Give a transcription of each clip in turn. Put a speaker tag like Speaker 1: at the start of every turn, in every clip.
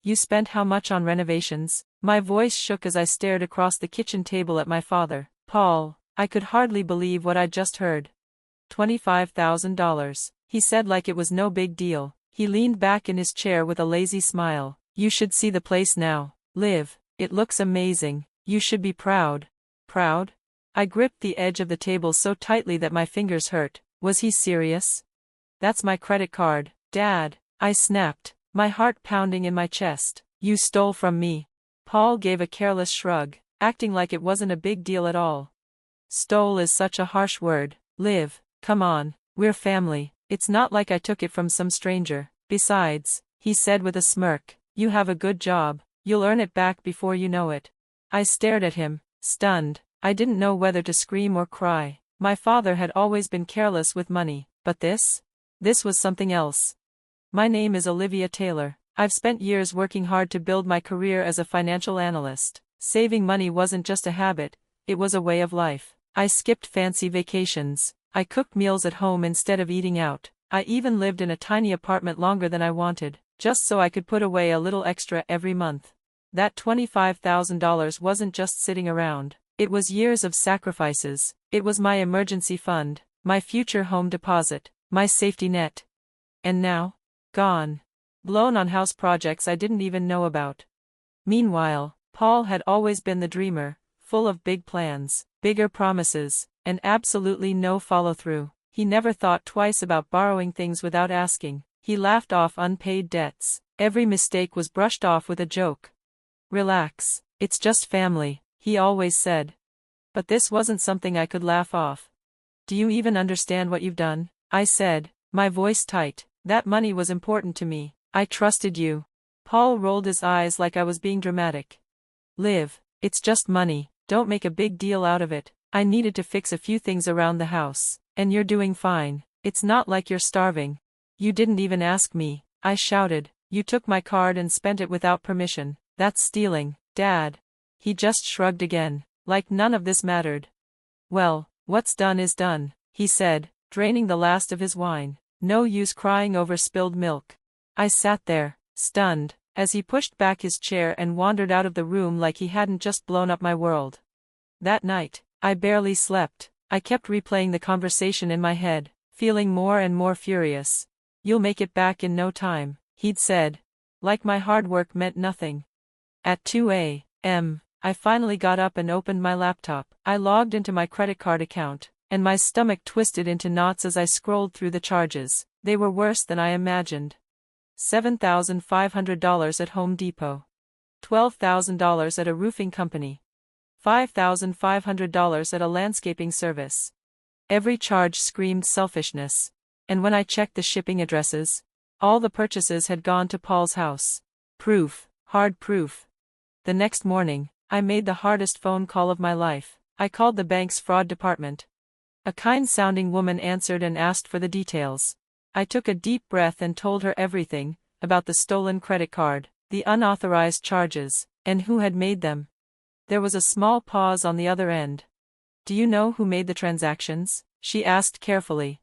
Speaker 1: You spent how much on renovations? My voice shook as I stared across the kitchen table at my father. Paul, I could hardly believe what I'd just heard. $25,000, he said like it was no big deal. He leaned back in his chair with a lazy smile. You should see the place now, Liv. It looks amazing. You should be proud. Proud? I gripped the edge of the table so tightly that my fingers hurt. Was he serious? That's my credit card, Dad, I snapped, my heart pounding in my chest. You stole from me. Paul gave a careless shrug, acting like it wasn't a big deal at all. Stole is such a harsh word, Liv, come on, we're family. It's not like I took it from some stranger. Besides, he said with a smirk, you have a good job, you'll earn it back before you know it. I stared at him, stunned. I didn't know whether to scream or cry. My father had always been careless with money, but this was something else. My name is Olivia Taylor. I've spent years working hard to build my career as a financial analyst. Saving money wasn't just a habit, it was a way of life. I skipped fancy vacations. I cooked meals at home instead of eating out. I even lived in a tiny apartment longer than I wanted, just so I could put away a little extra every month. That $25,000 wasn't just sitting around. It was years of sacrifices. It was my emergency fund, my future home deposit, my safety net. And now? Gone. Blown on house projects I didn't even know about. Meanwhile, Paul had always been the dreamer, full of big plans, bigger promises, and absolutely no follow-through. He never thought twice about borrowing things without asking. He laughed off unpaid debts. Every mistake was brushed off with a joke. Relax, it's just family, he always said. But this wasn't something I could laugh off. Do you even understand what you've done? I said, my voice tight. That money was important to me. I trusted you. Paul rolled his eyes like I was being dramatic. Liv, it's just money, don't make a big deal out of it. I needed to fix a few things around the house, and you're doing fine. It's not like you're starving. You didn't even ask me, I shouted. You took my card and spent it without permission. That's stealing, Dad. He just shrugged again, like none of this mattered. Well, what's done is done, he said, draining the last of his wine. No use crying over spilled milk. I sat there, stunned, as he pushed back his chair and wandered out of the room like he hadn't just blown up my world. That night, I barely slept. I kept replaying the conversation in my head, feeling more and more furious. You'll make it back in no time, he'd said. Like my hard work meant nothing. At 2 a.m., I finally got up and opened my laptop. I logged into my credit card account, and my stomach twisted into knots as I scrolled through the charges. They were worse than I imagined. $7,500 at Home Depot. $12,000 at a roofing company. $5,500 at a landscaping service. Every charge screamed selfishness. And when I checked the shipping addresses, all the purchases had gone to Paul's house. Proof, hard proof. The next morning, I made the hardest phone call of my life. I called the bank's fraud department. A kind-sounding woman answered and asked for the details. I took a deep breath and told her everything, about the stolen credit card, the unauthorized charges, and who had made them. There was a small pause on the other end. Do you know who made the transactions? She asked carefully.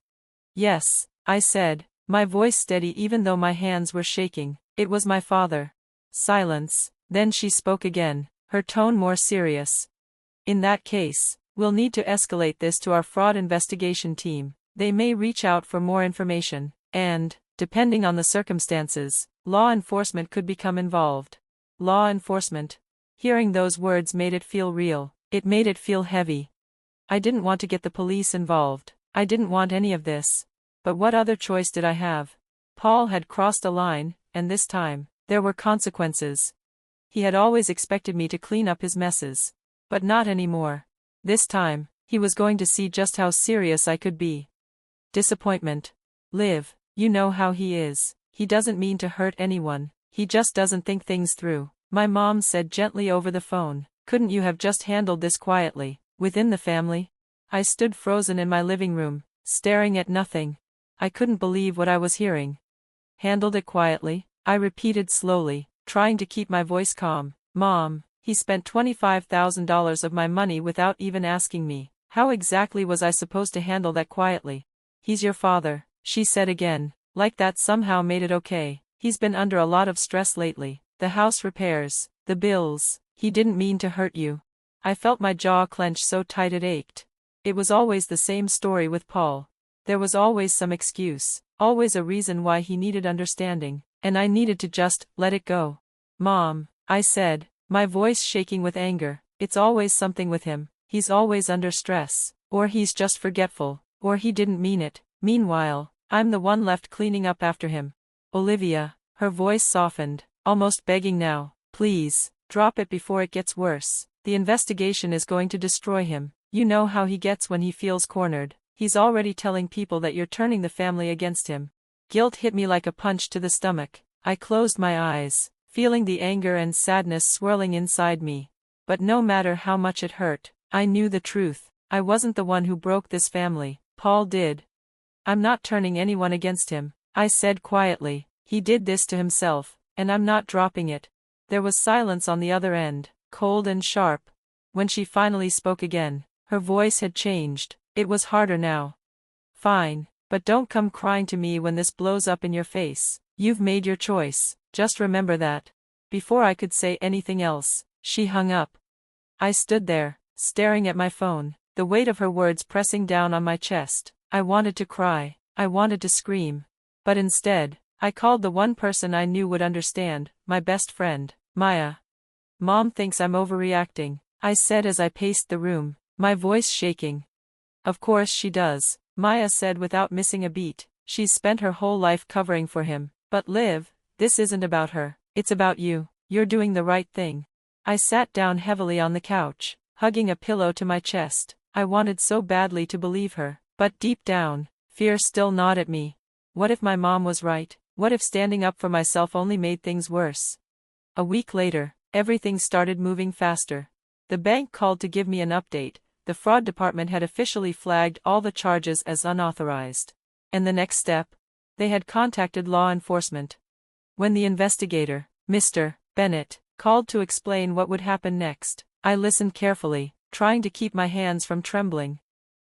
Speaker 1: Yes, I said, my voice steady even though my hands were shaking. It was my father. Silence, then she spoke again, her tone more serious. In that case, we'll need to escalate this to our fraud investigation team. They may reach out for more information, and, depending on the circumstances, law enforcement could become involved. Law enforcement. Hearing those words made it feel real. It made it feel heavy. I didn't want to get the police involved. I didn't want any of this. But what other choice did I have? Paul had crossed a line, and this time, there were consequences. He had always expected me to clean up his messes. But not anymore. This time, he was going to see just how serious I could be. Disappointment. Liv, you know how he is. He doesn't mean to hurt anyone. He just doesn't think things through. My mom said gently over the phone, couldn't you have just handled this quietly, within the family? I stood frozen in my living room, staring at nothing. I couldn't believe what I was hearing. Handled it quietly, I repeated slowly, trying to keep my voice calm. Mom, he spent $25,000 of my money without even asking me. How exactly was I supposed to handle that quietly? He's your father, she said again, like that somehow made it okay. He's been under a lot of stress lately. the house repairs, the bills. He didn't mean to hurt you. I felt my jaw clench so tight it ached. It was always the same story with Paul. There was always some excuse, always a reason why he needed understanding, and I needed to just let it go. Mom, I said, my voice shaking with anger, it's always something with him. He's always under stress, or he's just forgetful, or he didn't mean it. Meanwhile, I'm the one left cleaning up after him. Olivia, her voice softened, almost begging now, please, drop it before it gets worse. The investigation is going to destroy him. You know how he gets when he feels cornered. He's already telling people that you're turning the family against him. Guilt hit me like a punch to the stomach. I closed my eyes, feeling the anger and sadness swirling inside me. But no matter how much it hurt, I knew the truth. I wasn't the one who broke this family. Paul did. I'm not turning anyone against him, I said quietly. He did this to himself, and I'm not dropping it. There was silence on the other end, cold and sharp. When she finally spoke again, her voice had changed. It was harder now. Fine, but don't come crying to me when this blows up in your face. You've made your choice, just remember that. Before I could say anything else, she hung up. I stood there, staring at my phone, the weight of her words pressing down on my chest. I wanted to cry, I wanted to scream. But instead, I called the one person I knew would understand, my best friend, Maya. Mom thinks I'm overreacting, I said as I paced the room, my voice shaking. Of course she does, Maya said without missing a beat. She's spent her whole life covering for him. But Liv, this isn't about her, it's about you. You're doing the right thing. I sat down heavily on the couch, hugging a pillow to my chest. I wanted so badly to believe her, but deep down, fear still gnawed at me. What if my mom was right? What if standing up for myself only made things worse? A week later, everything started moving faster. The bank called to give me an update. The fraud department had officially flagged all the charges as unauthorized. And the next step? They had contacted law enforcement. When the investigator, Mr. Bennett, called to explain what would happen next, I listened carefully, trying to keep my hands from trembling.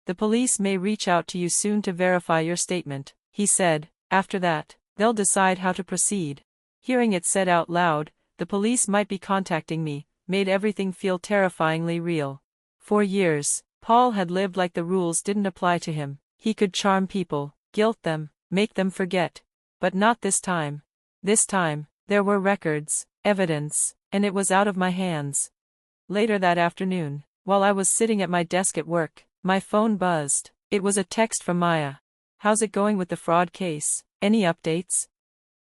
Speaker 1: The police may reach out to you soon to verify your statement, he said. After that, they'll decide how to proceed. Hearing it said out loud, the police might be contacting me, made everything feel terrifyingly real. For years, Paul had lived like the rules didn't apply to him. He could charm people, guilt them, make them forget. But not this time. This time, there were records, evidence, and it was out of my hands. Later that afternoon, while I was sitting at my desk at work, my phone buzzed. It was a text from Maya. How's it going with the fraud case? Any updates?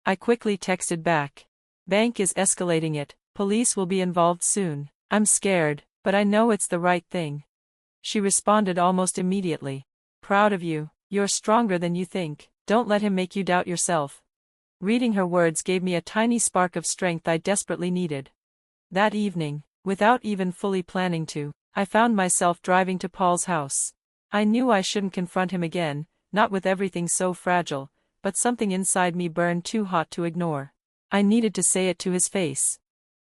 Speaker 1: I quickly texted back. Bank is escalating it. Police will be involved soon. I'm scared, but I know it's the right thing. She responded almost immediately. Proud of you. You're stronger than you think. Don't let him make you doubt yourself. Reading her words gave me a tiny spark of strength I desperately needed. That evening, without even fully planning to, I found myself driving to Paul's house. I knew I shouldn't confront him again, not with everything so fragile, but something inside me burned too hot to ignore. I needed to say it to his face.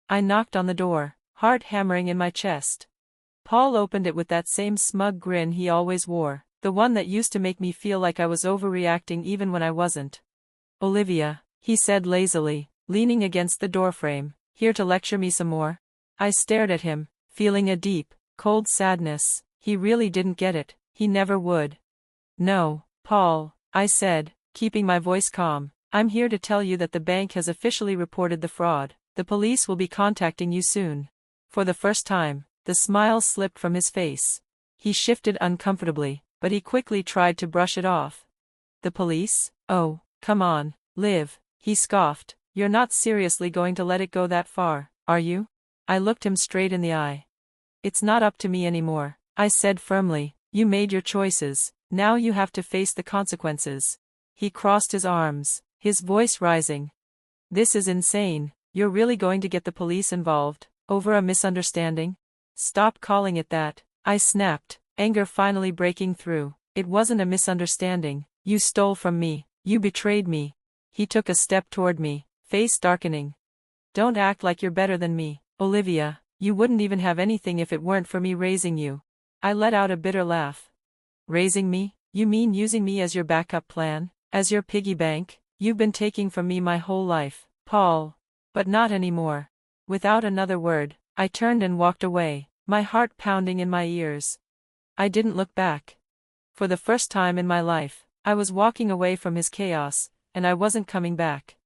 Speaker 1: I knocked on the door, heart hammering in my chest. Paul opened it with that same smug grin he always wore, the one that used to make me feel like I was overreacting even when I wasn't. Olivia, he said lazily, leaning against the doorframe, here to lecture me some more? I stared at him, feeling a deep, cold sadness. He really didn't get it, he never would. No, Paul, I said, keeping my voice calm, I'm here to tell you that the bank has officially reported the fraud. The police will be contacting you soon. For the first time, the smile slipped from his face. He shifted uncomfortably, but he quickly tried to brush it off. The police? Oh, come on, Liv, he scoffed. You're not seriously going to let it go that far, are you? I looked him straight in the eye. It's not up to me anymore, I said firmly. You made your choices, now you have to face the consequences. He crossed his arms, his voice rising. This is insane. You're really going to get the police involved, over a misunderstanding? Stop calling it that, I snapped, anger finally breaking through. It wasn't a misunderstanding. You stole from me, you betrayed me. He took a step toward me, face darkening. Don't act like you're better than me, Olivia. You wouldn't even have anything if it weren't for me raising you. I let out a bitter laugh. Raising me? You mean using me as your backup plan? As your piggy bank? You've been taking from me my whole life, Paul. But not anymore. Without another word, I turned and walked away, my heart pounding in my ears. I didn't look back. For the first time in my life, I was walking away from his chaos, and I wasn't coming back.